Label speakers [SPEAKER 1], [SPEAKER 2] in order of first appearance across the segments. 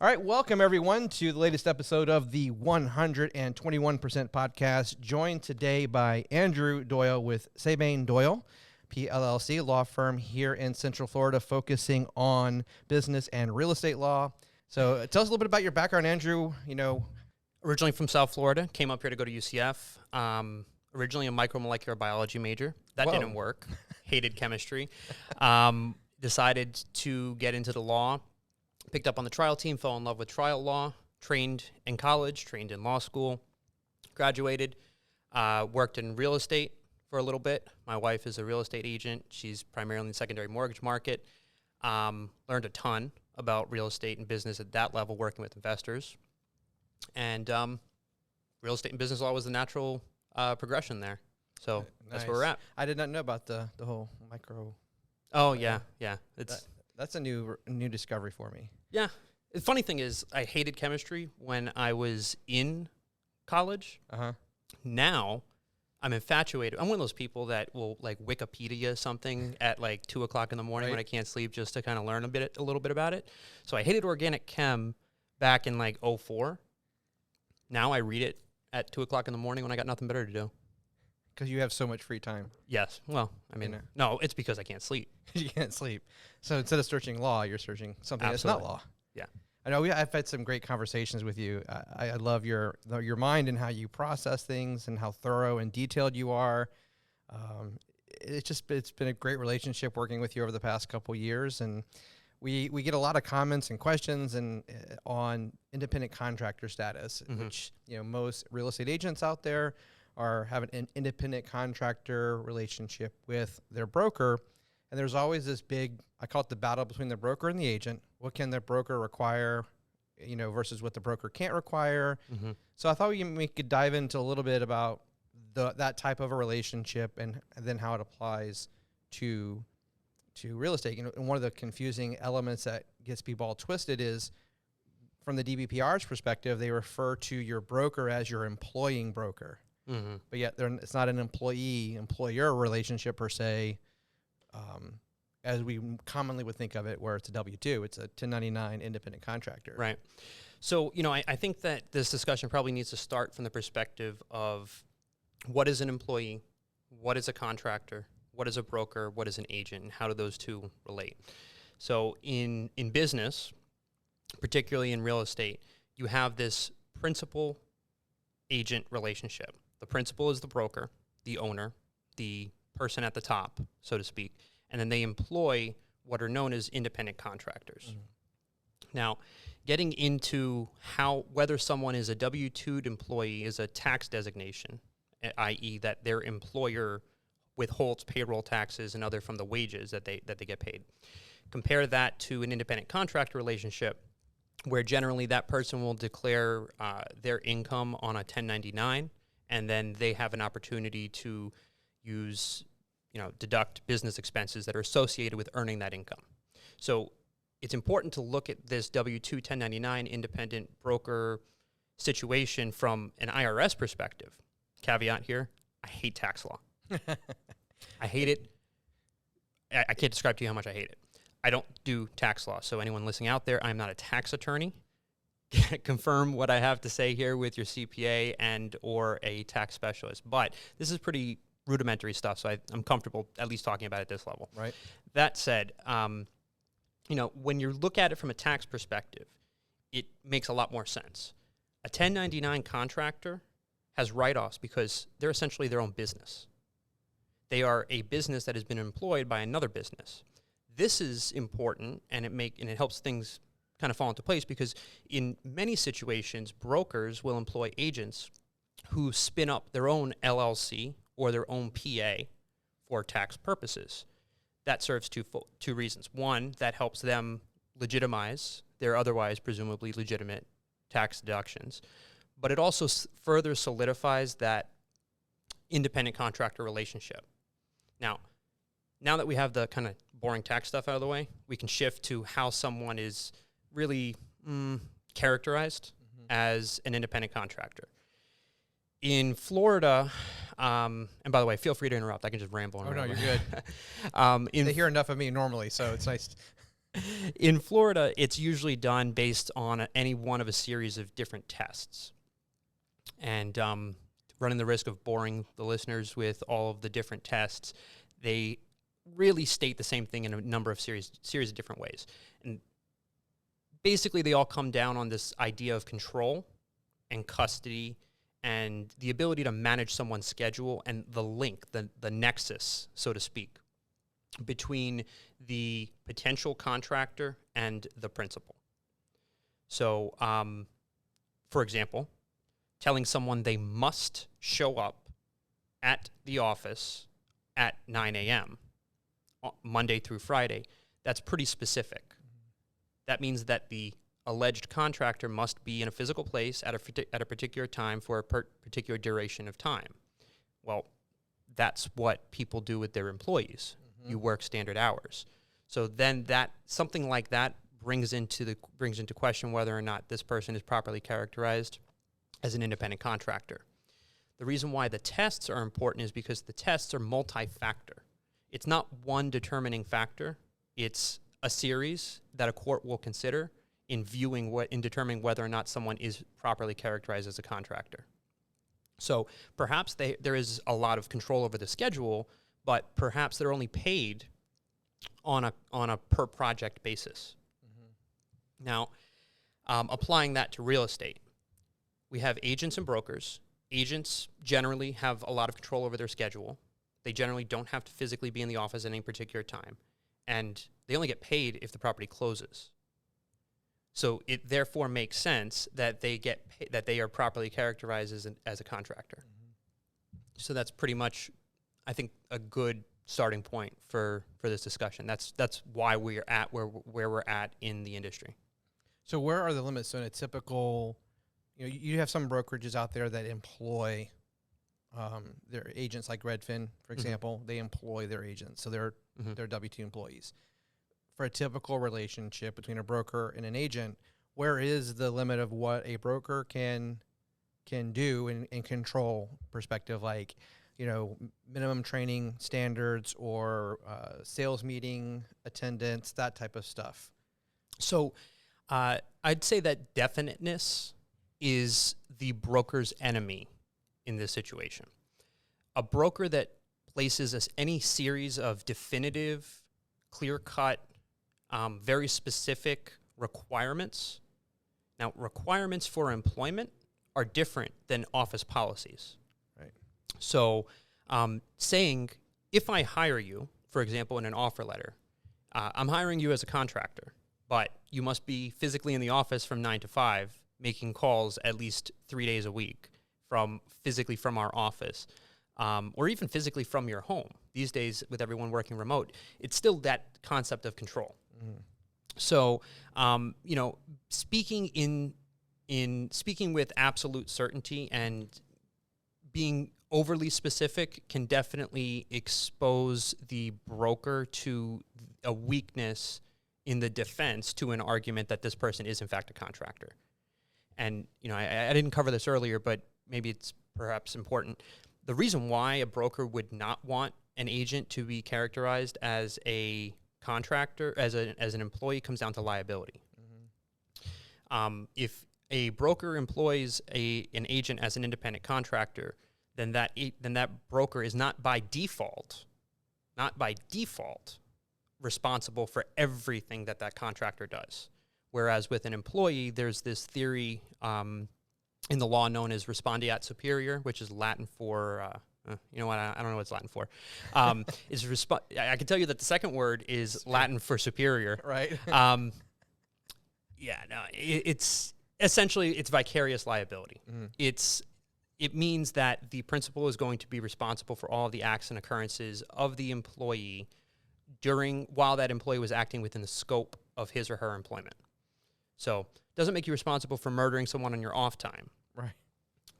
[SPEAKER 1] All right, welcome everyone to the latest episode of the 121% podcast, joined today by Andrew Doyle with Seibane Doyle PLLC, law firm here in Central Florida, focusing on business and real estate law. So tell us a little bit about your background, Andrew.
[SPEAKER 2] Originally from South Florida, came up here to go to UCF. Originally a micromolecular biology major. That didn't work. Hated chemistry. Decided to get into the law. Picked up on the trial team, fell in love with trial law, trained in college, trained in law school, graduated, worked in real estate for a little bit. My wife is a real estate agent. She's primarily in the secondary mortgage market. Learned a ton about real estate and business at that level, working with investors. And real estate and business law was the natural progression there. So that's where we're at.
[SPEAKER 1] I did not know about the whole micro.
[SPEAKER 2] Oh, yeah.
[SPEAKER 1] That's a new discovery for me.
[SPEAKER 2] Yeah. The funny thing is, I hated chemistry when I was in college. Now, I'm infatuated. I'm one of those people that will like Wikipedia something at like 2 o'clock in the morning when I can't sleep, just to kind of learn a little bit about it. So I hated organic chem back in like 2004. Now I read it at 2 o'clock in the morning when I got nothing better to do.
[SPEAKER 1] Because you have so much free time.
[SPEAKER 2] Yes. Well, I mean, no, it's because I can't sleep.
[SPEAKER 1] You can't sleep. So instead of searching law, you're searching something that's not law.
[SPEAKER 2] Yeah.
[SPEAKER 1] I know I've had some great conversations with you. I love your mind and how you process things and how thorough and detailed you are. It's been a great relationship working with you over the past couple years, and we get a lot of comments and questions and on independent contractor status, which most real estate agents out there are having an independent contractor relationship with their broker. And there's always this big, I call it the battle between the broker and the agent. What can the broker require, versus what the broker can't require. So I thought we could dive into a little bit about that type of a relationship and then how it applies to real estate. And one of the confusing elements that gets people all twisted is, from the DBPR's perspective, they refer to your broker as your employing broker. But yet it's not an employee-employer relationship per se, as we commonly would think of it, where it's a W-2. It's a 1099 independent contractor.
[SPEAKER 2] Right. So, I think that this discussion probably needs to start from the perspective of what is an employee, what is a contractor, what is a broker, what is an agent, and how do those two relate? So in business, particularly in real estate, you have this principal-agent relationship. The principal is the broker, the owner, the person at the top, so to speak, and then they employ what are known as independent contractors. Now, getting into whether someone is a W-2'd employee is a tax designation, i.e. that their employer withholds payroll taxes and other from the wages that they get paid. Compare that to an independent contractor relationship, where generally that person will declare their income on a 1099, and then they have an opportunity to deduct business expenses that are associated with earning that income. So it's important to look at this W-2 1099 independent broker situation from an IRS perspective. Caveat here, I hate tax law. I hate it. I can't describe to you how much I hate it. I don't do tax law, so anyone listening out there, I'm not a tax attorney. Confirm what I have to say here with your CPA and or a tax specialist. But this is pretty rudimentary stuff, so I'm comfortable at least talking about it at this level.
[SPEAKER 1] Right.
[SPEAKER 2] That said, when you look at it from a tax perspective, it makes a lot more sense. A 1099 contractor has write-offs because they're essentially their own business. They are a business that has been employed by another business. This is important, and it helps things kind of fall into place, because in many situations, brokers will employ agents who spin up their own LLC or their own PA for tax purposes. That serves two reasons. One, that helps them legitimize their otherwise presumably legitimate tax deductions, but it also further solidifies that independent contractor relationship. Now that we have the kind of boring tax stuff out of the way, we can shift to how someone is really characterized as an independent contractor. In Florida, and by the way, feel free to interrupt. I can just ramble.
[SPEAKER 1] Oh, no, you're good. They hear enough of me normally, so it's nice.
[SPEAKER 2] In Florida, it's usually done based on any one of a series of different tests. And running the risk of boring the listeners with all of the different tests, they really state the same thing in a number of series of different ways. And basically, they all come down on this idea of control and custody and the ability to manage someone's schedule and the link, the nexus, so to speak, between the potential contractor and the principal. So, for example, telling someone they must show up at the office at 9 a.m. Monday through Friday, that's pretty specific. That means that the alleged contractor must be in a physical place at a particular time for a particular duration of time. Well, that's what people do with their employees. You work standard hours. So then that something like that brings into question whether or not this person is properly characterized as an independent contractor. The reason why the tests are important is because the tests are multi-factor. It's not one determining factor. It's a series that a court will consider in determining whether or not someone is properly characterized as a contractor. So perhaps there is a lot of control over the schedule, but perhaps they're only paid on a per project basis. Now, applying that to real estate, we have agents and brokers. Agents generally have a lot of control over their schedule. They generally don't have to physically be in the office at any particular time, and they only get paid if the property closes. So it therefore makes sense that they are properly characterized as a contractor. So that's pretty much, I think, a good starting point for this discussion. That's why we're at where we're at in the industry.
[SPEAKER 1] So where are the limits? So in a typical, you have some brokerages out there that employ their agents, like Redfin, for example. They employ their agents, so they're W-2 employees. For a typical relationship between a broker and an agent, where is the limit of what a broker can do in control perspective, like minimum training standards or sales meeting attendance, that type of stuff?
[SPEAKER 2] So I'd say that definiteness is the broker's enemy in this situation. A broker that places any series of definitive, clear-cut, very specific requirements. Now, requirements for employment are different than office policies.
[SPEAKER 1] Right.
[SPEAKER 2] So saying, if I hire you, for example, in an offer letter, I'm hiring you as a contractor, but you must be physically in the office from 9 to 5, making calls at least 3 days a week physically from our office, or even physically from your home. These days, with everyone working remote, it's still that concept of control. So, speaking with absolute certainty and being overly specific can definitely expose the broker to a weakness in the defense to an argument that this person is in fact a contractor. And, I didn't cover this earlier, but maybe it's perhaps important. The reason why a broker would not want an agent to be characterized as a contractor, as an employee, comes down to liability. If a broker employs an agent as an independent contractor, then that broker is not by default responsible for everything that contractor does. Whereas with an employee, there's this theory in the law known as respondeat superior, which is Latin for, I don't know what it's Latin for. I can tell you that the second word is Latin for superior.
[SPEAKER 1] Right.
[SPEAKER 2] It's essentially, it's vicarious liability. It means that the principal is going to be responsible for all of the acts and occurrences of the employee while that employee was acting within the scope of his or her employment. So it doesn't make you responsible for murdering someone on your off time.
[SPEAKER 1] Right.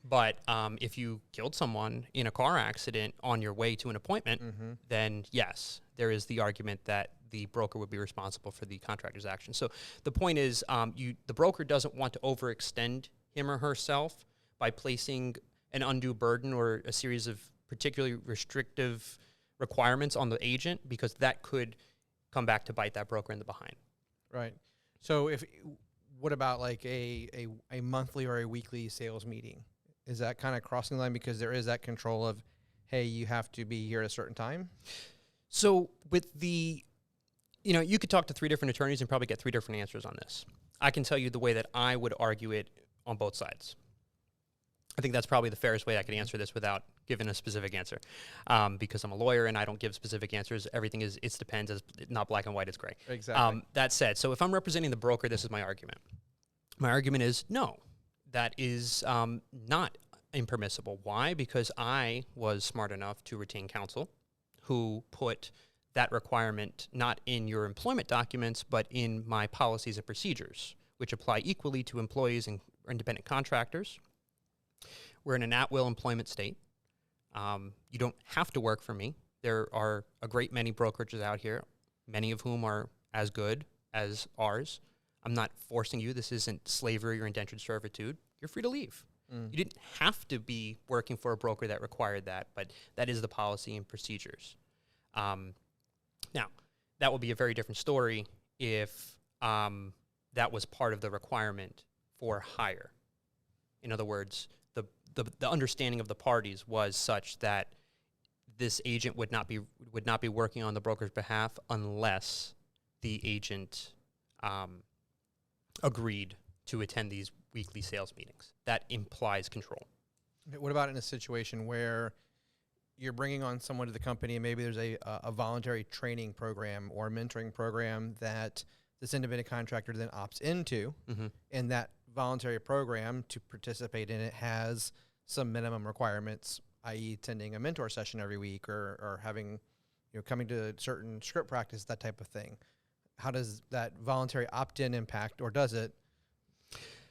[SPEAKER 2] But if you killed someone in a car accident on your way to an appointment, then yes, there is the argument that the broker would be responsible for the contractor's action. So the point is, the broker doesn't want to overextend him or herself by placing an undue burden or a series of particularly restrictive requirements on the agent, because that could come back to bite that broker in the behind.
[SPEAKER 1] Right. So what about like a monthly or a weekly sales meeting? Is that kind of crossing the line because there is that control of, hey, you have to be here at a certain time?
[SPEAKER 2] So with you could talk to 3 different attorneys and probably get 3 different answers on this. I can tell you the way that I would argue it on both sides. I think that's probably the fairest way I could answer this without giving a specific answer, because I'm a lawyer and I don't give specific answers. Everything is, it depends. It's not black and white, it's gray.
[SPEAKER 1] Exactly.
[SPEAKER 2] That said, so if I'm representing the broker, this is my argument. My argument is no, that is not impermissible. Why? Because I was smart enough to retain counsel who put that requirement not in your employment documents, but in my policies and procedures, which apply equally to employees and independent contractors. We're in an at-will employment state. You don't have to work for me. There are a great many brokerages out here, many of whom are as good as ours. I'm not forcing you. This isn't slavery or indentured servitude. You're free to leave. You didn't have to be working for a broker that required that, but that is the policy and procedures. Now, that would be a very different story if that was part of the requirement for hire. In other words, the understanding of the parties was such that this agent would not be working on the broker's behalf unless the agent agreed to attend these weekly sales meetings. That implies control.
[SPEAKER 1] What about in a situation where you're bringing on someone to the company and maybe there's a voluntary training program or mentoring program that this independent contractor then opts into, and that voluntary program to participate in it has some minimum requirements, i.e. attending a mentor session every week or having, coming to certain script practice, that type of thing. How does that voluntary opt-in impact, or does it?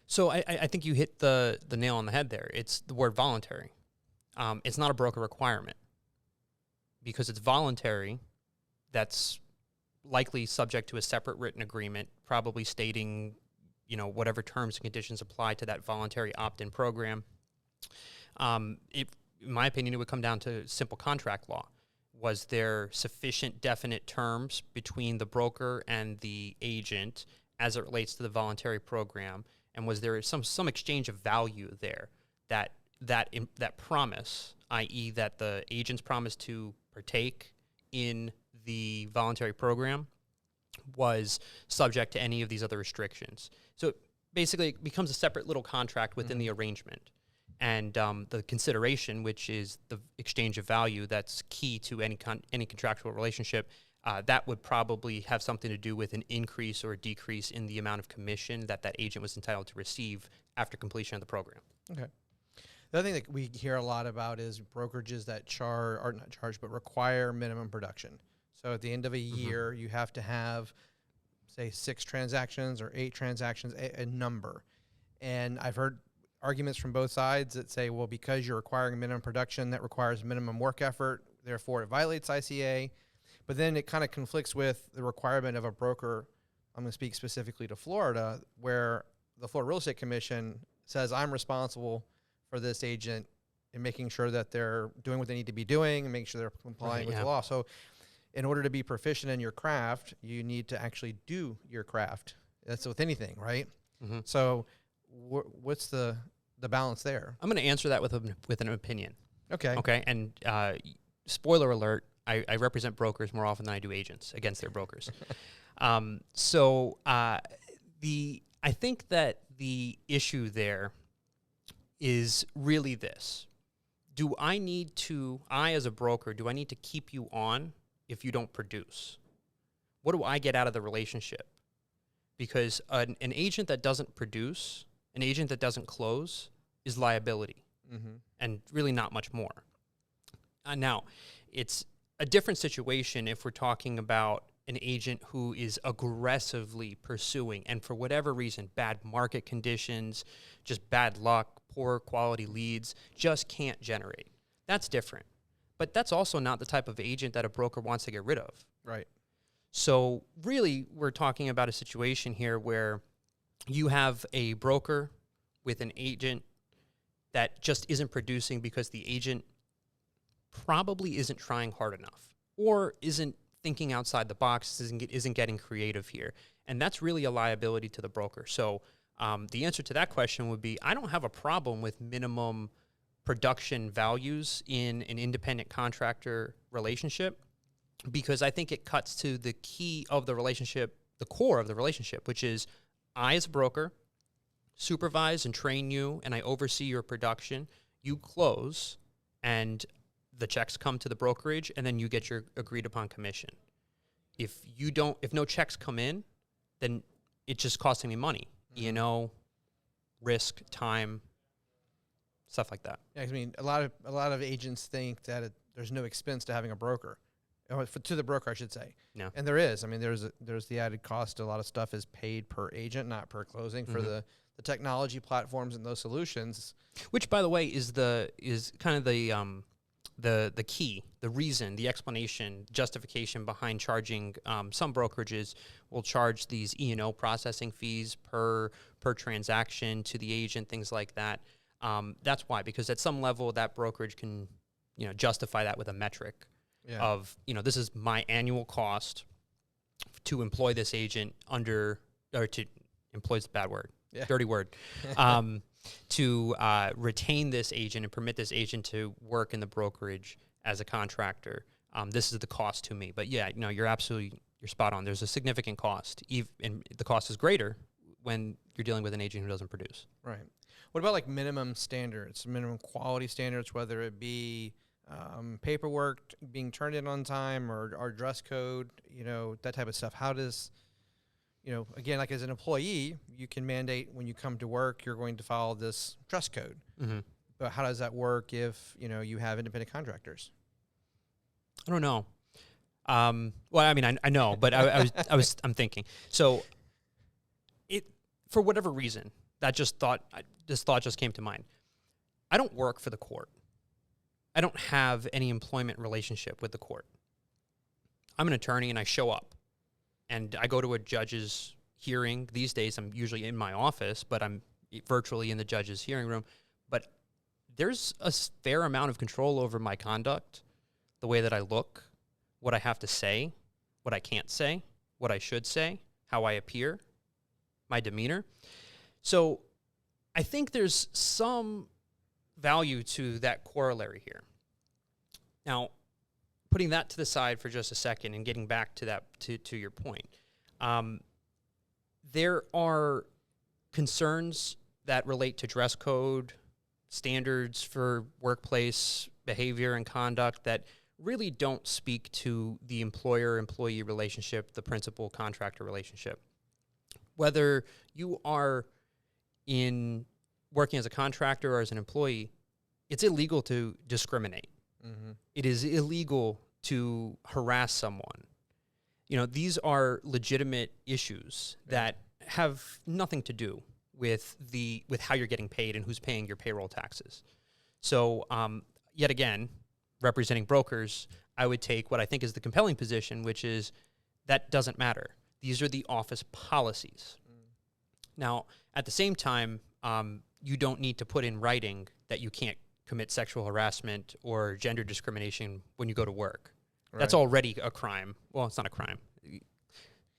[SPEAKER 2] So I think you hit the nail on the head there. It's the word voluntary. It's not a broker requirement. Because it's voluntary, that's likely subject to a separate written agreement, probably stating, whatever terms and conditions apply to that voluntary opt-in program. In my opinion, it would come down to simple contract law. Was there sufficient definite terms between the broker and the agent as it relates to the voluntary program? And was there some exchange of value there that promise, i.e. that the agent's promise to partake in the voluntary program was subject to any of these other restrictions? So basically it becomes a separate little contract within the arrangement. And the consideration, which is the exchange of value that's key to any contractual relationship, that would probably have something to do with an increase or a decrease in the amount of commission that agent was entitled to receive after completion of the program.
[SPEAKER 1] Okay. The other thing that we hear a lot about is brokerages that require minimum production. So at the end of a year, you have to have, say, 6 transactions or 8 transactions, a number. And I've heard arguments from both sides that say, well, because you're requiring minimum production, that requires minimum work effort, therefore it violates ICA. But then it kind of conflicts with the requirement of a broker. I'm going to speak specifically to Florida, where the Florida Real Estate Commission says I'm responsible for this agent in making sure that they're doing what they need to be doing and making sure they're complying with the law. So in order to be proficient in your craft, you need to actually do your craft. That's with anything, right? So what's the balance there?
[SPEAKER 2] I'm going to answer that with an opinion.
[SPEAKER 1] Okay.
[SPEAKER 2] Okay. And spoiler alert, I represent brokers more often than I do agents against their brokers. I think that the issue there is really this. I as a broker, do I need to keep you on if you don't produce? What do I get out of the relationship? Because an agent that doesn't produce, an agent that doesn't close, is liability, and really not much more. Now, it's a different situation if we're talking about an agent who is aggressively pursuing, and for whatever reason, bad market conditions, just bad luck, poor quality leads, just can't generate. That's different. But that's also not the type of agent that a broker wants to get rid of.
[SPEAKER 1] Right.
[SPEAKER 2] So really, we're talking about a situation here where you have a broker with an agent that just isn't producing because the agent probably isn't trying hard enough or isn't thinking outside the box, isn't getting creative here. And that's really a liability to the broker. So the answer to that question would be, I don't have a problem with minimum production values in an independent contractor relationship, because I think it cuts to the key of the relationship, the core of the relationship, which is I, as a broker, supervise and train you, and I oversee your production. You close, and the checks come to the brokerage, and then you get your agreed upon commission. If no checks come in, then it's just costing me money, risk, time, stuff like that.
[SPEAKER 1] Yeah, I mean, a lot of agents think that there's no expense to having a broker, to the broker, I should say.
[SPEAKER 2] No.
[SPEAKER 1] And there is. I mean, there's the added cost. A lot of stuff is paid per agent, not per closing, for the technology platforms and those solutions.
[SPEAKER 2] Which, by the way, is kind of the key, the reason, the explanation, justification behind charging. Some brokerages will charge these E&O processing fees per transaction to the agent, things like that. That's why, because at some level that brokerage can, justify that with a metric of, this is my annual cost to employ this agent employ is a bad word, dirty word, to retain this agent and permit this agent to work in the brokerage as a contractor. This is the cost to me. But you're spot on. There's a significant cost, and the cost is greater when you're dealing with an agent who doesn't produce.
[SPEAKER 1] Right. What about like minimum standards, minimum quality standards, whether it be paperwork being turned in on time or dress code, that type of stuff? How does, again, like as an employee, you can mandate when you come to work, you're going to follow this dress code. Mm-hmm. But how does that work if, you have independent contractors?
[SPEAKER 2] I don't know. Well, I mean, I know, but I'm thinking. So for whatever reason, this thought just came to mind. I don't work for the court. I don't have any employment relationship with the court. I'm an attorney, and I show up, and I go to a judge's hearing. These days, I'm usually in my office, but I'm virtually in the judge's hearing room. But there's a fair amount of control over my conduct, the way that I look, what I have to say, what I can't say, what I should say, how I appear, my demeanor. So I think there's some value to that corollary here. Now, putting that to the side for just a second and getting back to that, to your point, there are concerns that relate to dress code, standards for workplace behavior and conduct that really don't speak to the employer-employee relationship, the principal-contractor relationship. Whether you are working as a contractor or as an employee, it's illegal to discriminate. Mm-hmm. It is illegal to harass someone. These are legitimate issues that have nothing to do with how you're getting paid and who's paying your payroll taxes. So, yet again, representing brokers, I would take what I think is the compelling position, which is that doesn't matter. These are the office policies. Now, at the same time, you don't need to put in writing that you can't commit sexual harassment or gender discrimination when you go to work. Right. That's already a crime. Well, it's not a crime.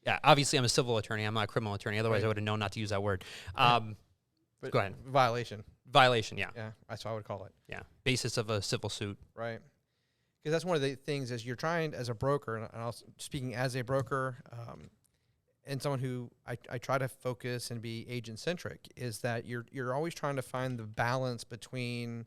[SPEAKER 2] Yeah, obviously I'm a civil attorney. I'm not a criminal attorney. Otherwise, I would have known not to use that word. Go ahead.
[SPEAKER 1] Violation.
[SPEAKER 2] Violation, yeah.
[SPEAKER 1] Yeah, that's what I would call it.
[SPEAKER 2] Yeah, basis of a civil suit.
[SPEAKER 1] Right. Because that's one of the things is you're trying as a broker, and also speaking as a broker, and someone who I try to focus and be agent-centric, is that you're always trying to find the balance between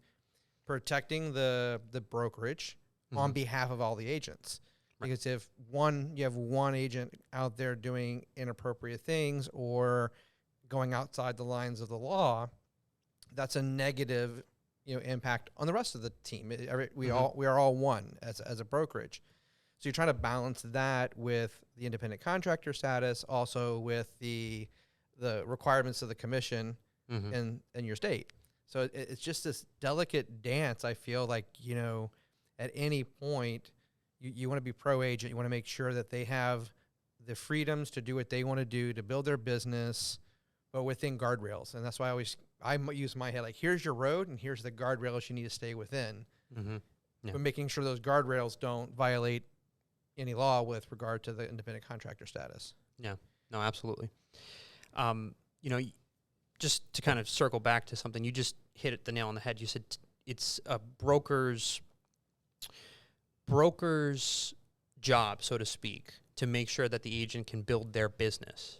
[SPEAKER 1] protecting the brokerage on behalf of all the agents. Right. Because if you have one agent out there doing inappropriate things or going outside the lines of the law, that's a negative impact on the rest of the team. We are all one as a brokerage. So you're trying to balance that with the independent contractor status, also with the requirements of the commission in your state. So it's just this delicate dance. I feel like, at any point you want to be pro-agent. You want to make sure that they have the freedoms to do what they want to do, to build their business, but within guardrails. And that's why I use my head, like, here's your road and here's the guardrails you need to stay within. Mm-hmm. Yeah. But making sure those guardrails don't violate any law with regard to the independent contractor status.
[SPEAKER 2] Yeah, no, absolutely. Just to kind of circle back to something, you just hit the nail on the head. You said it's a broker's job, so to speak, to make sure that the agent can build their business.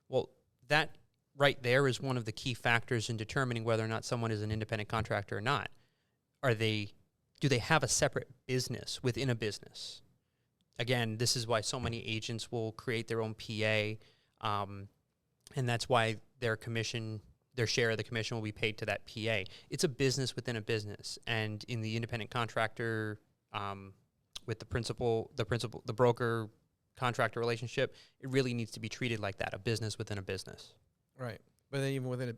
[SPEAKER 2] Well, that right there is one of the key factors in determining whether or not someone is an independent contractor or not. Do they have a separate business within a business? Again, this is why so many agents will create their own PA, and that's why their share of the commission will be paid to that PA. It's a business within a business, and in the independent contractor, with the broker contractor relationship, it really needs to be treated like that, a business within a business.
[SPEAKER 1] Right. But then even within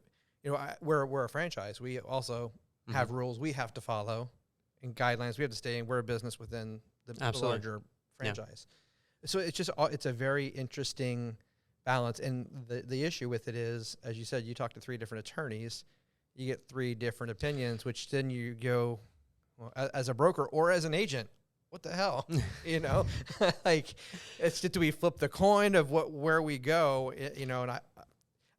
[SPEAKER 1] we're a franchise. We also have rules we have to follow and guidelines we have to stay in. We're a business within the larger franchise. Yeah. So it's a very interesting balance. And the issue with it is, as you said, you talk to 3 different attorneys, you get 3 different opinions, which then you go, well, as a broker or as an agent, what the hell? Like, do we flip the coin of where we go? And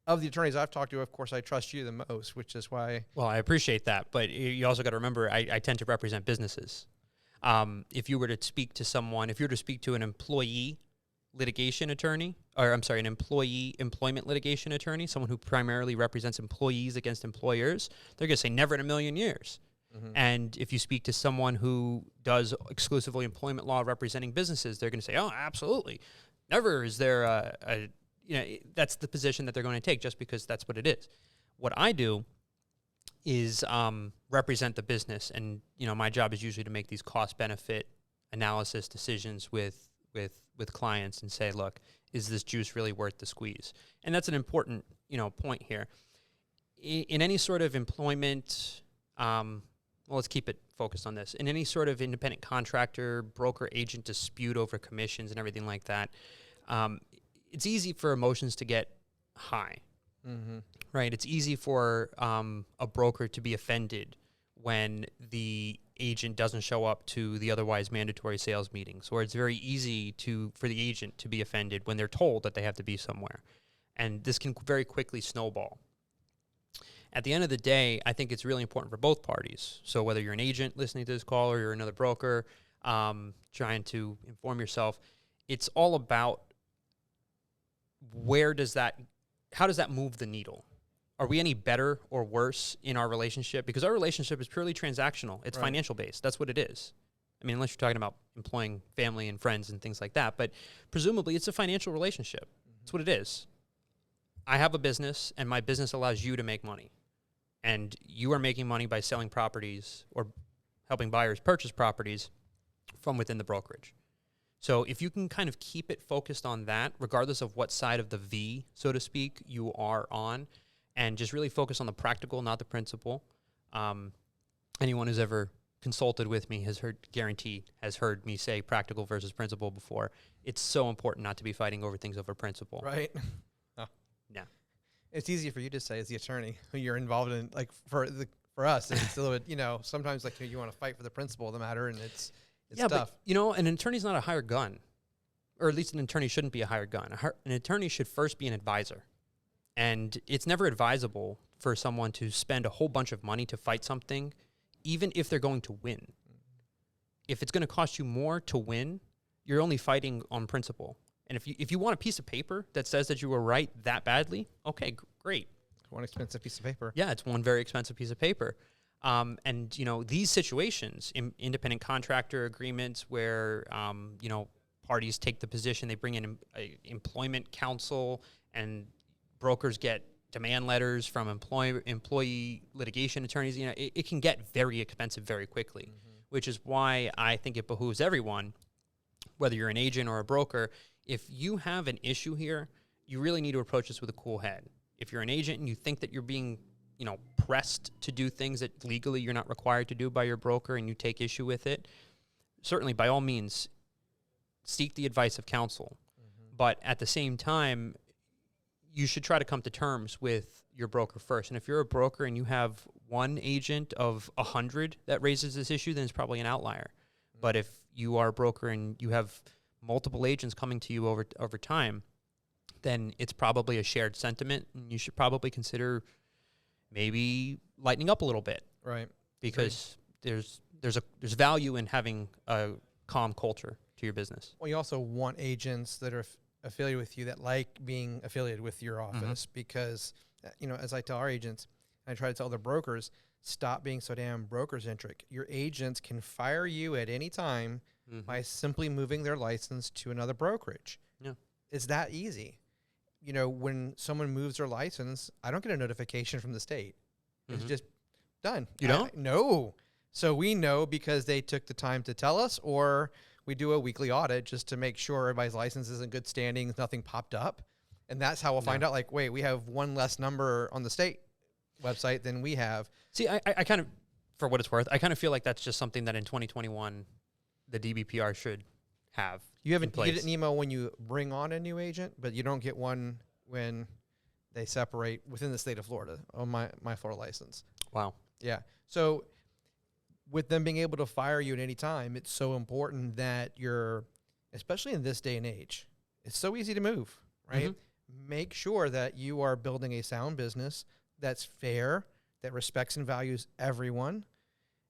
[SPEAKER 1] of the attorneys I've talked to, of course, I trust you the most, which is why.
[SPEAKER 2] Well, I appreciate that, but you also got to remember, I tend to represent businesses. If you were to speak to an employee litigation attorney, an employee employment litigation attorney, someone who primarily represents employees against employers, they're going to say never in a million years. Mm-hmm. And if you speak to someone who does exclusively employment law representing businesses, they're going to say, oh, absolutely. Never is there that's the position that they're going to take just because that's what it is. What I do is represent the business, and my job is usually to make these cost-benefit analysis decisions with clients and say, look, is this juice really worth the squeeze? And that's an important point here. In any sort of employment, let's keep it focused on this. In any sort of independent contractor, broker, agent dispute over commissions and everything like that, it's easy for emotions to get high, right? It's easy for a broker to be offended when the agent doesn't show up to the otherwise mandatory sales meetings, or it's very easy for the agent to be offended when they're told that they have to be somewhere. And this can very quickly snowball. At the end of the day, I think it's really important for both parties. So whether you're an agent listening to this call or you're another broker trying to inform yourself, it's all about how does that move the needle? Are we any better or worse in our relationship? Because our relationship is purely transactional. It's financial based. That's what it is. I mean, unless you're talking about employing family and friends and things like that. But presumably, it's a financial relationship. That's what it is. I have a business, and my business allows you to make money. And you are making money by selling properties or helping buyers purchase properties from within the brokerage. So if you can kind of keep it focused on that, regardless of what side of the V, so to speak, you are on, and just really focus on the practical, not the principle. Anyone who's ever consulted with me has heard me say practical versus principle before. It's so important not to be fighting over things over principle.
[SPEAKER 1] Right. Oh.
[SPEAKER 2] Yeah. It's
[SPEAKER 1] easy for you to say as the attorney who you're involved in. Like for us, it's a little bit, sometimes like you want to fight for the principle of the matter, and it's tough.
[SPEAKER 2] But, an attorney's not a hired gun, or at least an attorney shouldn't be a hired gun. An attorney should first be an advisor. And it's never advisable for someone to spend a whole bunch of money to fight something, even if they're going to win. If it's going to cost you more to win, you're only fighting on principle. And if you want a piece of paper that says that you were right that badly, okay, great.
[SPEAKER 1] One expensive piece of paper.
[SPEAKER 2] Yeah, it's one very expensive piece of paper. And these situations, independent contractor agreements where, parties take the position, they bring in employment counsel, and brokers get demand letters from employee litigation attorneys. It can get very expensive very quickly, which is why I think it behooves everyone, whether you're an agent or a broker, if you have an issue here, you really need to approach this with a cool head. If you're an agent and you think that you're being pressed to do things that legally you're not required to do by your broker and you take issue with it, certainly by all means seek the advice of counsel. But at the same time, you should try to come to terms with your broker first. And if you're a broker and you have one agent of 100 that raises this issue, then it's probably an outlier. But if you are a broker and you have multiple agents coming to you over time, then it's probably a shared sentiment, and you should probably consider maybe lightening up a little bit,
[SPEAKER 1] Right.
[SPEAKER 2] because there's value in having a calm culture to your business.
[SPEAKER 1] Well, you also want agents that are affiliated with you that like being affiliated with your office because, as I tell our agents, I try to tell the brokers, stop being so damn broker-centric. Your agents can fire you at any time by simply moving their license to another brokerage.
[SPEAKER 2] Yeah.
[SPEAKER 1] It's that easy. When someone moves their license, I don't get a notification from the state. It's just done.
[SPEAKER 2] You don't?
[SPEAKER 1] No. So we know because they took the time to tell us, or we do a weekly audit just to make sure everybody's license is in good standing, nothing popped up. And that's how we'll find out, like, wait, we have one less number on the state website than we have.
[SPEAKER 2] See, I kind of, for what it's worth, I kind of feel like that's just something that in 2021, the DBPR should have.
[SPEAKER 1] You get an email when you bring on a new agent, but you don't get one when they separate within the state of Florida on my Florida license.
[SPEAKER 2] Wow.
[SPEAKER 1] Yeah. So with them being able to fire you at any time, it's so important that especially in this day and age, it's so easy to move, right? Make sure that you are building a sound business that's fair, that respects and values everyone,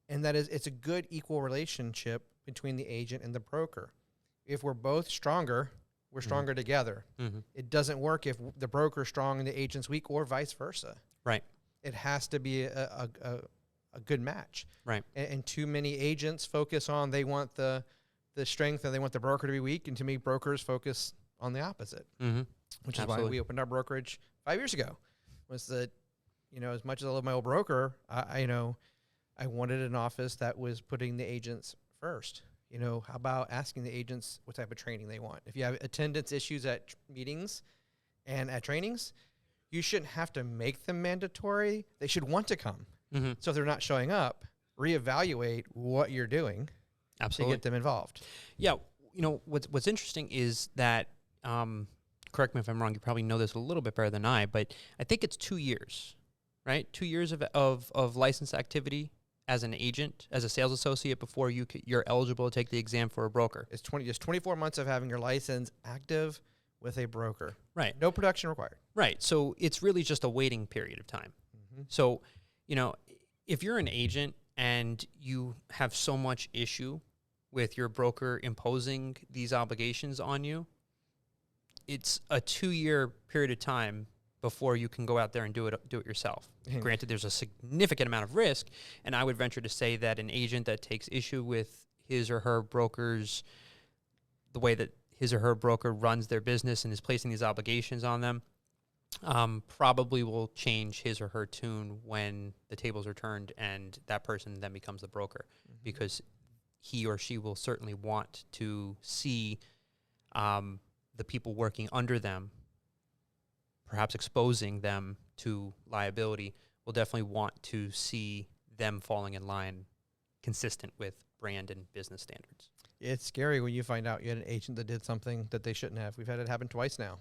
[SPEAKER 1] and it's a good equal relationship between the agent and the broker. If we're both stronger, we're stronger together. It doesn't work if the broker's strong and the agent's weak, or vice versa.
[SPEAKER 2] Right.
[SPEAKER 1] It has to be a good match.
[SPEAKER 2] Right.
[SPEAKER 1] And too many agents focus on, they want the strength and they want the broker to be weak, and too many brokers focus on the opposite. Which is why we opened our brokerage 5 years ago. Was that, as much as I love my old broker, I wanted an office that was putting the agents first. How about asking the agents what type of training they want? If you have attendance issues at meetings and at trainings, you shouldn't have to make them mandatory. They should want to come. So if they're not showing up, reevaluate what you're doing to get them involved.
[SPEAKER 2] Yeah. What's interesting is that, correct me if I'm wrong, you probably know this a little bit better than I, but I think it's 2 years, right? 2 years of license activity as an agent, as a sales associate, before you're eligible to take the exam for a broker.
[SPEAKER 1] It's 24 months of having your license active with a broker.
[SPEAKER 2] Right.
[SPEAKER 1] No production required.
[SPEAKER 2] Right. So it's really just a waiting period of time. So, if you're an agent and you have so much issue with your broker imposing these obligations on you, it's a 2-year period of time before you can go out there and do it yourself. Granted, there's a significant amount of risk, and I would venture to say that an agent that takes issue with his or her broker's, the way that his or her broker runs their business and is placing these obligations on them, probably will change his or her tune when the tables are turned and that person then becomes the broker, because he or she will certainly want to see the people working under them, perhaps exposing them to liability, will definitely want to see them falling in line consistent with brand and business standards.
[SPEAKER 1] It's scary when you find out you had an agent that did something that they shouldn't have. We've had it happen twice now.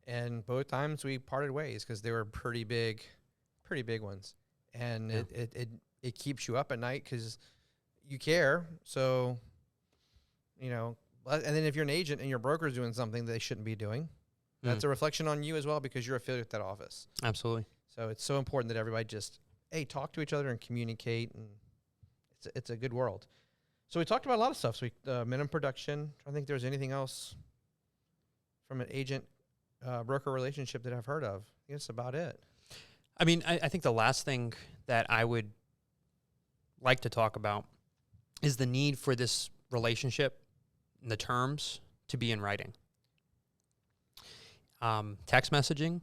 [SPEAKER 1] And both times we parted ways because they were pretty big ones. And it keeps you up at night because you care. So, and then if you're an agent and your broker's doing something they shouldn't be doing, that's a reflection on you as well, because you're affiliated with that office.
[SPEAKER 2] Absolutely.
[SPEAKER 1] So it's so important that everybody just, talk to each other and communicate, and it's a good world. So we talked about a lot of stuff. So minimum production. I don't think there's anything else from an agent broker relationship that I've heard of. I think that's about it.
[SPEAKER 2] I mean, I think the last thing that I would like to talk about is the need for this relationship and the terms to be in writing. Text messaging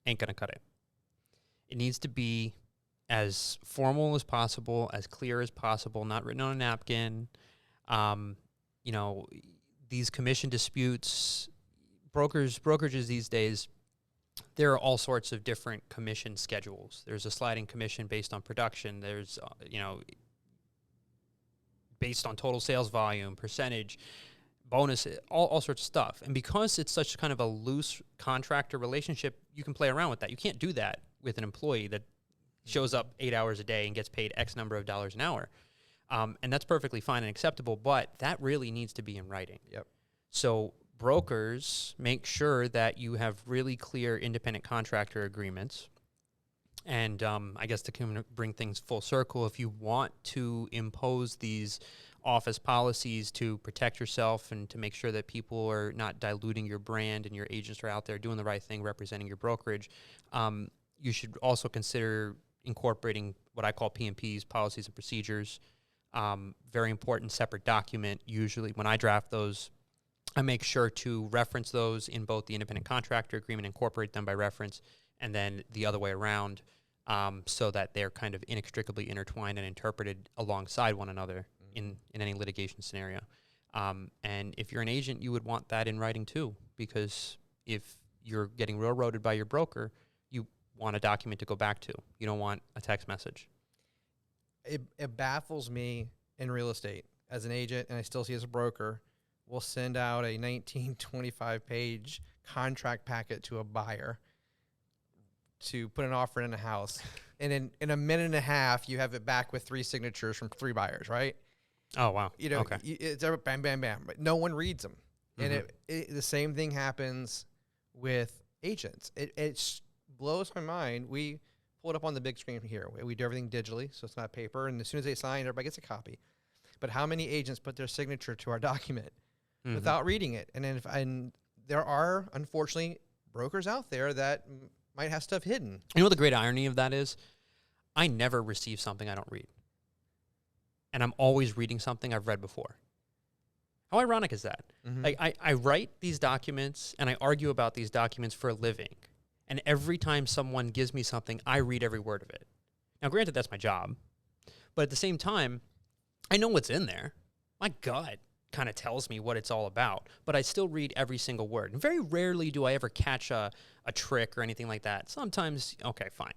[SPEAKER 2] ain't going to cut it. It needs to be as formal as possible, as clear as possible, not written on a napkin. These commission disputes, brokerages these days, there are all sorts of different commission schedules. There's a sliding commission based on production. There's, based on total sales volume, percentage, bonus, all sorts of stuff. And because it's such kind of a loose contractor relationship, you can play around with that. You can't do that with an employee that shows up 8 hours a day and gets paid X number of dollars an hour. And that's perfectly fine and acceptable, but that really needs to be in writing.
[SPEAKER 1] Yep.
[SPEAKER 2] So brokers, make sure that you have really clear independent contractor agreements. And I guess to bring things full circle, if you want to impose these office policies to protect yourself and to make sure that people are not diluting your brand and your agents are out there doing the right thing, representing your brokerage, you should also consider incorporating what I call P&Ps, policies and procedures. Very important separate document. Usually when I draft those, I make sure to reference those in both the independent contractor agreement, incorporate them by reference, and then the other way around, so that they're kind of inextricably intertwined and interpreted alongside one another in any litigation scenario. And if you're an agent, you would want that in writing too, because if you're getting railroaded by your broker, you want a document to go back to. You don't want a text message.
[SPEAKER 1] It baffles me in real estate as an agent, and I still see as a broker, we'll send out a 25-page contract packet to a buyer to put an offer in a house. And in a minute and a half, you have it back with 3 signatures from 3 buyers, right?
[SPEAKER 2] Oh, wow.
[SPEAKER 1] You know,
[SPEAKER 2] okay.
[SPEAKER 1] It's bam, bam, bam, but no one reads them. And the same thing happens with agents. It blows my mind. We pull it up on the big screen here. We do everything digitally, so it's not paper. And as soon as they sign, everybody gets a copy. But how many agents put their signature to our document without reading it? And then and there are, unfortunately, brokers out there that might have stuff hidden.
[SPEAKER 2] You know what the great irony of that is? I never receive something I don't read. And I'm always reading something I've read before. How ironic is that? Like I write these documents and I argue about these documents for a living. And every time someone gives me something, I read every word of it. Now, granted, that's my job. But at the same time, I know what's in there. My gut kind of tells me what it's all about. But I still read every single word. And very rarely do I ever catch a trick or anything like that. Sometimes, okay, fine.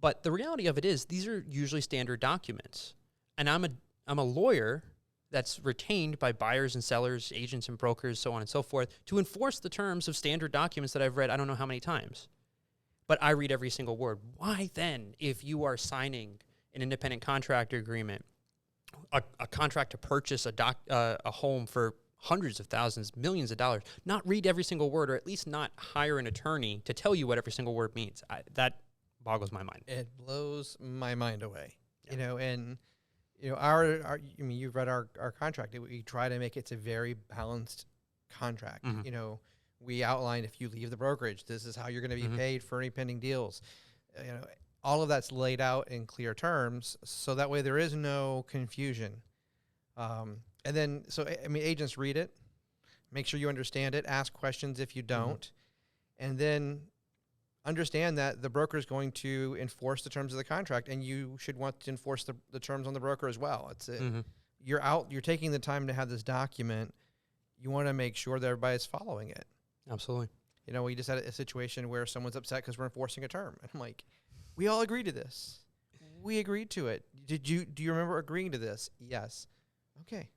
[SPEAKER 2] But the reality of it is these are usually standard documents. And I'm a lawyer that's retained by buyers and sellers, agents and brokers, so on and so forth, to enforce the terms of standard documents that I've read I don't know how many times. But I read every single word. Why then, if you are signing an independent contractor agreement, a contract to purchase a home for hundreds of thousands, millions of dollars, not read every single word, or at least not hire an attorney to tell you what every single word means? That boggles my mind.
[SPEAKER 1] It blows my mind away. Yeah. You know, and you know, I mean, you've read our contract. We try to make it a very balanced contract. You know, we outlined if you leave the brokerage, this is how you're going to be paid for any pending deals. You know, all of that's laid out in clear terms, so that way there is no confusion. And then, so I mean, agents read it, make sure you understand it, ask questions if you don't, and then understand that the broker is going to enforce the terms of the contract, and you should want to enforce the terms on the broker as well. It's you're taking the time to have this document. You want to make sure that everybody's following it.
[SPEAKER 2] Absolutely.
[SPEAKER 1] You know, we just had a situation where someone's upset because we're enforcing a term, and I'm like, we all agreed to this. We agreed to it. Do you remember agreeing to this? Yes. Okay.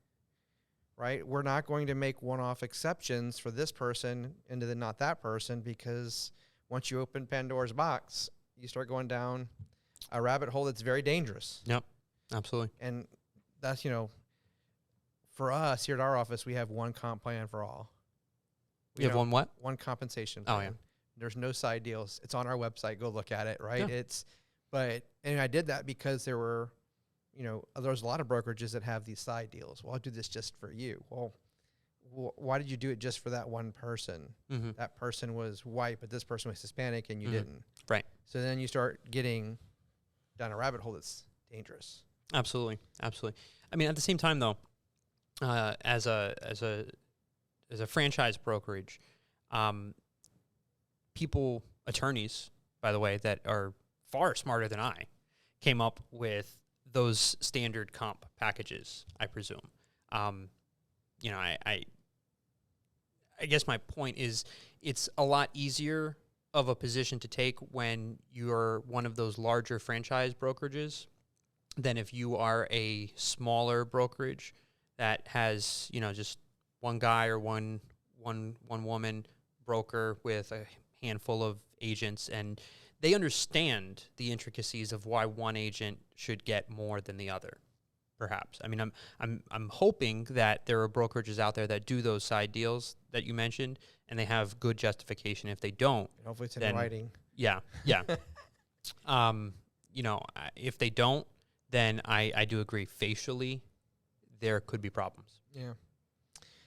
[SPEAKER 1] Right? We're not going to make one-off exceptions for this person and then not that person, because once you open Pandora's box, you start going down a rabbit hole that's very dangerous.
[SPEAKER 2] Yep, absolutely.
[SPEAKER 1] And that's, you know, for us here at our office, we have one comp plan for all.
[SPEAKER 2] You have one what?
[SPEAKER 1] One compensation plan.
[SPEAKER 2] Oh, yeah.
[SPEAKER 1] There's no side deals. It's on our website. Go look at it, right?
[SPEAKER 2] Yeah.
[SPEAKER 1] And I did that because there were, you know, there's a lot of brokerages that have these side deals. Well, I'll do this just for you. Well, why did you do it just for that one person? That person was white, but this person was Hispanic, and you didn't.
[SPEAKER 2] Right.
[SPEAKER 1] So then you start getting down a rabbit hole that's dangerous.
[SPEAKER 2] Absolutely, absolutely. I mean, at the same time, though, as a franchise brokerage, attorneys, by the way, that are far smarter than I, came up with those standard comp packages, I presume. You know, I guess my point is it's a lot easier of a position to take when you're one of those larger franchise brokerages than if you are a smaller brokerage that has, you know, just one guy or one woman broker with a handful of agents, and they understand the intricacies of why one agent should get more than the other. perhaps. I mean, I'm hoping that there are brokerages out there that do those side deals that you mentioned, and they have good justification. If they don't,
[SPEAKER 1] hopefully it's in
[SPEAKER 2] then,
[SPEAKER 1] writing.
[SPEAKER 2] Yeah. You know, if they don't, then I do agree. Facially, there could be problems.
[SPEAKER 1] Yeah.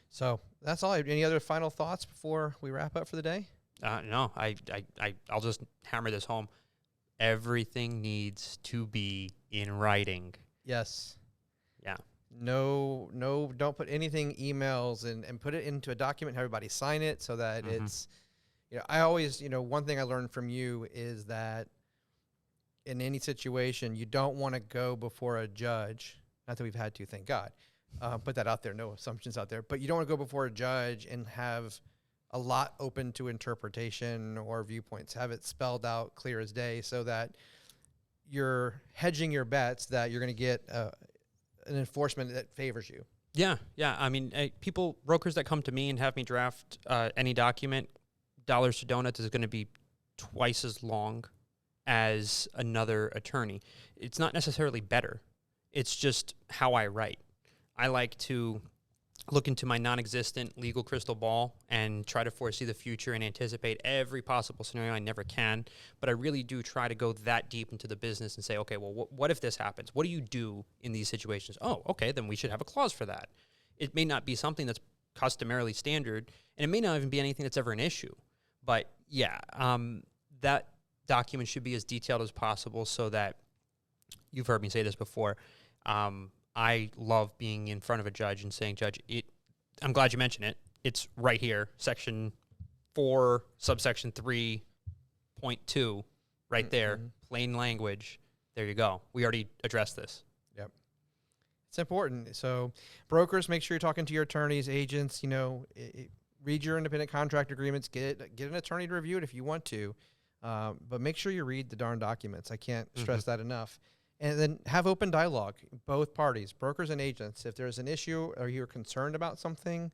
[SPEAKER 1] So that's all. Any other final thoughts before we wrap up for the day?
[SPEAKER 2] No, I'll just hammer this home. Everything needs to be in writing.
[SPEAKER 1] Yes.
[SPEAKER 2] Yeah.
[SPEAKER 1] No, don't put anything emails and put it into a document, have everybody sign it so that it's, I always, one thing I learned from you is that in any situation, you don't want to go before a judge. Not that we've had to, thank God. Put that out there, no assumptions out there. But you don't want to go before a judge and have a lot open to interpretation or viewpoints. Have it spelled out clear as day so that you're hedging your bets that you're going to get an enforcement that favors you.
[SPEAKER 2] Yeah. I mean, brokers that come to me and have me draft any document, dollars to donuts, is going to be twice as long as another attorney. It's not necessarily better. It's just how I write. I like to look into my non-existent legal crystal ball and try to foresee the future and anticipate every possible scenario. I never can, but I really do try to go that deep into the business and say, okay, well, what if this happens? What do you do in these situations? Oh, okay, then we should have a clause for that. It may not be something that's customarily standard, and it may not even be anything that's ever an issue. But yeah, that document should be as detailed as possible so that, you've heard me say this before, I love being in front of a judge and saying, Judge, I'm glad you mentioned it. It's right here, section 4, subsection 3.2, right there, plain language. There you go. We already addressed this.
[SPEAKER 1] Yep. It's important. So brokers, make sure you're talking to your attorneys, agents, read your independent contract agreements, get an attorney to review it if you want to. But make sure you read the darn documents. I can't stress that enough. And then have open dialogue, both parties, brokers and agents. If there's an issue or you're concerned about something,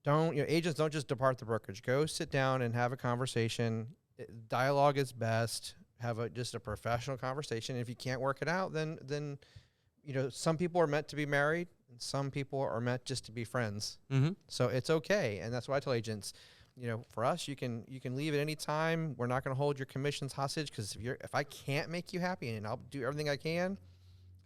[SPEAKER 1] agents don't just depart the brokerage. Go sit down and have a conversation. Dialogue is best. Have just a professional conversation. If you can't work it out, then some people are meant to be married and some people are meant just to be friends. So it's okay. And that's why I tell agents, for us, you can leave at any time. We're not going to hold your commissions hostage because if I can't make you happy, and I'll do everything I can,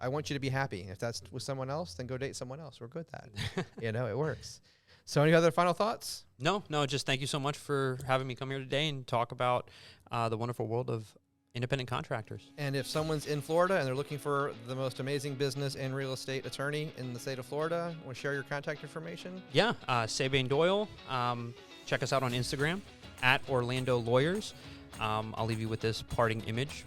[SPEAKER 1] I want you to be happy. If that's with someone else, then go date someone else. We're good at that. It works. So any other final thoughts? No,
[SPEAKER 2] just thank you so much for having me come here today and talk about the wonderful world of independent contractors.
[SPEAKER 1] And if someone's in Florida and they're looking for the most amazing business and real estate attorney in the state of Florida, want to share your contact information?
[SPEAKER 2] Yeah, Seibane Doyle. Check us out on Instagram at Orlando Lawyers. I'll leave you with this parting image.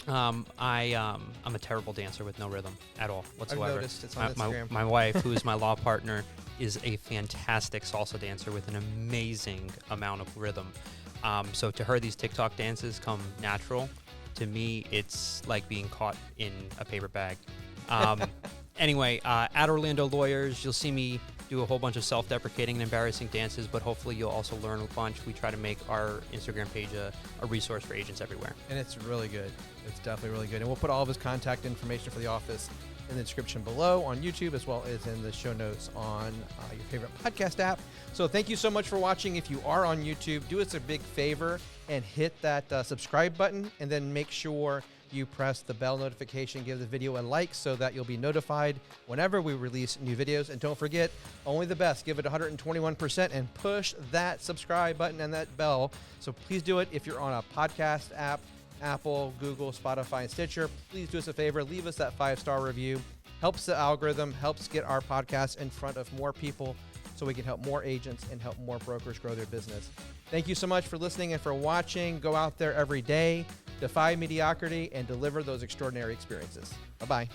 [SPEAKER 2] I'm a terrible dancer with no rhythm at all whatsoever.
[SPEAKER 1] I've noticed. It's on Instagram.
[SPEAKER 2] My wife, who is my law partner, is a fantastic salsa dancer with an amazing amount of rhythm. So to her, these TikTok dances come natural. To me, it's like being caught in a paper bag. Anyway, at Orlando Lawyers, you'll see me do a whole bunch of self-deprecating and embarrassing dances, but hopefully you'll also learn a bunch. We try to make our Instagram page a resource for agents everywhere.
[SPEAKER 1] And it's really good. It's definitely really good. And we'll put all of his contact information for the office in the description below on YouTube, as well as in the show notes on your favorite podcast app. So thank you so much for watching. If you are on YouTube, do us a big favor and hit that subscribe button, and then make sure you press the bell notification, give the video a like so that you'll be notified whenever we release new videos. And don't forget, only the best, give it 121% and push that subscribe button and that bell. So please do it if you're on a podcast app, Apple, Google, Spotify, and Stitcher. Please do us a favor, leave us that 5-star review. Helps the algorithm, helps get our podcast in front of more people so we can help more agents and help more brokers grow their business. Thank you so much for listening and for watching. Go out there every day, defy mediocrity, and deliver those extraordinary experiences. Bye-bye.